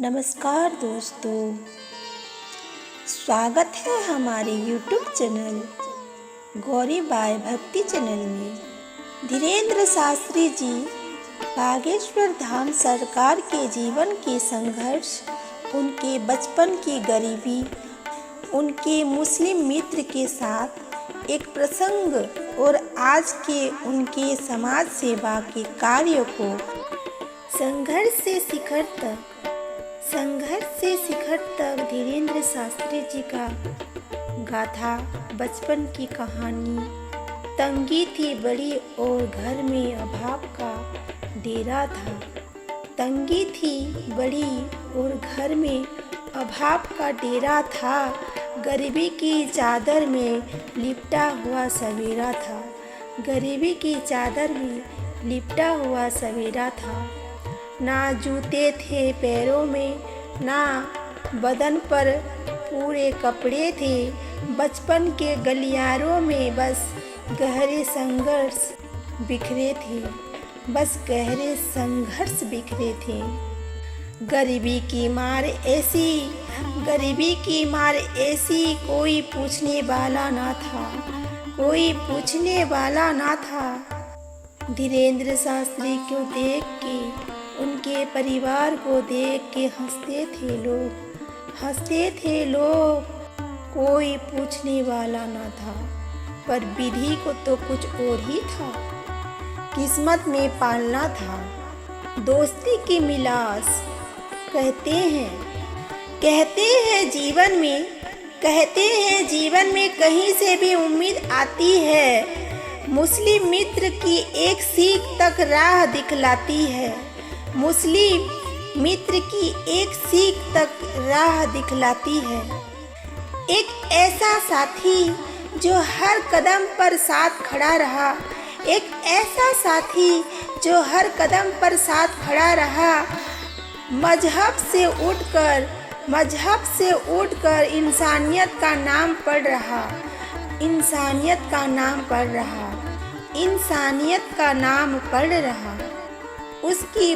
नमस्कार दोस्तों, स्वागत है हमारे YouTube चैनल गौरी बाई भक्ति चैनल में। धीरेन्द्र शास्त्री जी बागेश्वर धाम सरकार के जीवन के संघर्ष, उनके बचपन की गरीबी, उनके मुस्लिम मित्र के साथ एक प्रसंग और आज के उनके समाज सेवा के कार्यों को संघर्ष से शिखर तक धीरेन्द्र शास्त्री जी का गाथा, बचपन की कहानी। तंगी थी बड़ी और घर में अभाव का डेरा था। तंगी थी बड़ी और घर में अभाव का डेरा था। गरीबी की चादर में लिपटा हुआ सवेरा था। गरीबी की चादर में लिपटा हुआ सवेरा था। ना जूते थे पैरों में, ना बदन पर पूरे कपड़े थे। बचपन के गलियारों में बस गहरे संघर्ष बिखरे थे। गरीबी की मार ऐसी कोई पूछने वाला ना था। धीरेन्द्र शास्त्री को देख के, उनके परिवार को देख के हंसते थे लोग। कोई पूछने वाला ना था, पर विधि को तो कुछ और ही था। किस्मत में पालना था दोस्ती की मिलास। कहते हैं जीवन में कहीं से भी उम्मीद आती है। मुस्लिम मित्र की एक सीख तक राह दिखलाती है। एक ऐसा साथी जो हर कदम पर साथ खड़ा रहा। मजहब से उठकर इंसानियत का नाम पढ़ रहा। उसकी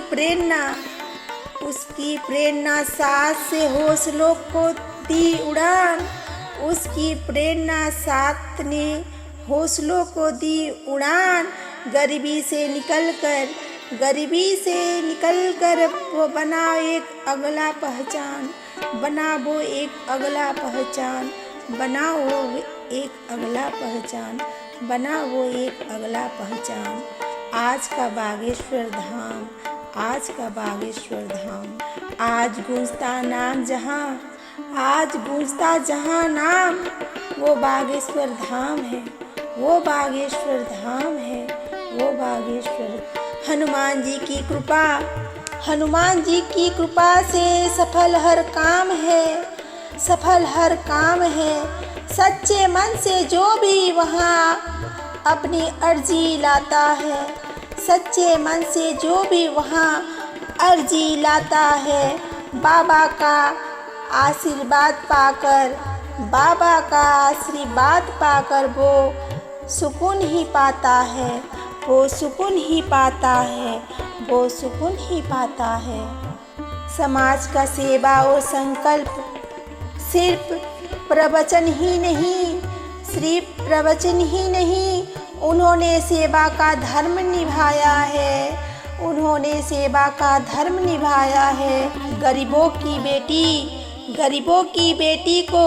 प्रेरणा साथ से हौसलों को दी उड़ान। गरीबी से निकलकर वो बना एक अगला पहचान। आज का बागेश्वर धाम, आज गूंजता जहां नाम, वो बागेश्वर धाम है। हनुमान जी की कृपा से सफल हर काम है। सच्चे मन से जो भी वहाँ अपनी अर्जी लाता है, बाबा का आशीर्वाद पाकर वो सुकून ही पाता है। समाज का सेवा और संकल्प सिर्फ प्रवचन ही नहीं, उन्होंने सेवा का धर्म निभाया है। गरीबों की बेटी को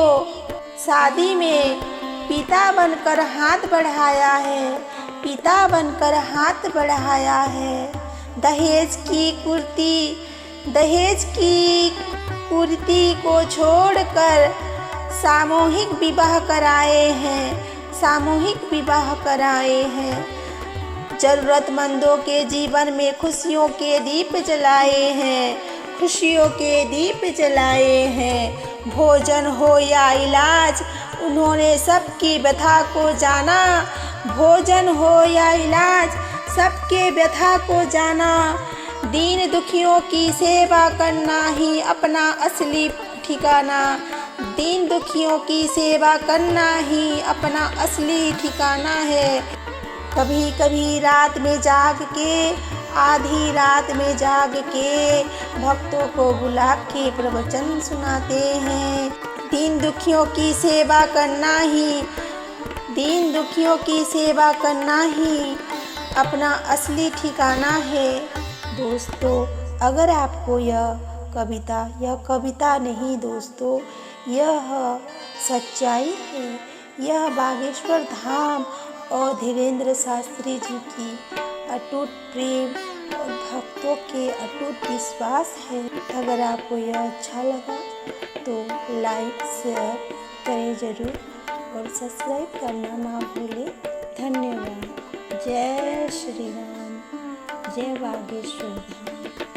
शादी में पिता बनकर बढ़ाया है। दहेज कुर्ती को छोड़कर सामूहिक विवाह कराए हैं। जरूरतमंदों के जीवन में खुशियों के दीप जलाए हैं। भोजन हो या इलाज, उन्होंने सबकी व्यथा को जाना। दीन दुखियों की सेवा करना ही अपना असली ठिकाना है। कभी कभी रात में जाग के आधी रात में जाग के भक्तों को बुला के प्रवचन सुनाते हैं। दीन दुखियों की सेवा करना ही अपना असली ठिकाना है। दोस्तों, अगर आपको यह कविता नहीं दोस्तों, यह सच्चाई है। यह बागेश्वर धाम और धीरेन्द्र शास्त्री जी की अटूट प्रेम और भक्तों के अटूट विश्वास है। अगर आपको यह अच्छा लगा तो लाइक शेयर करें ज़रूर और सब्सक्राइब करना ना भूलें। धन्यवाद। जय श्री राम, जय बागेश्वर धाम।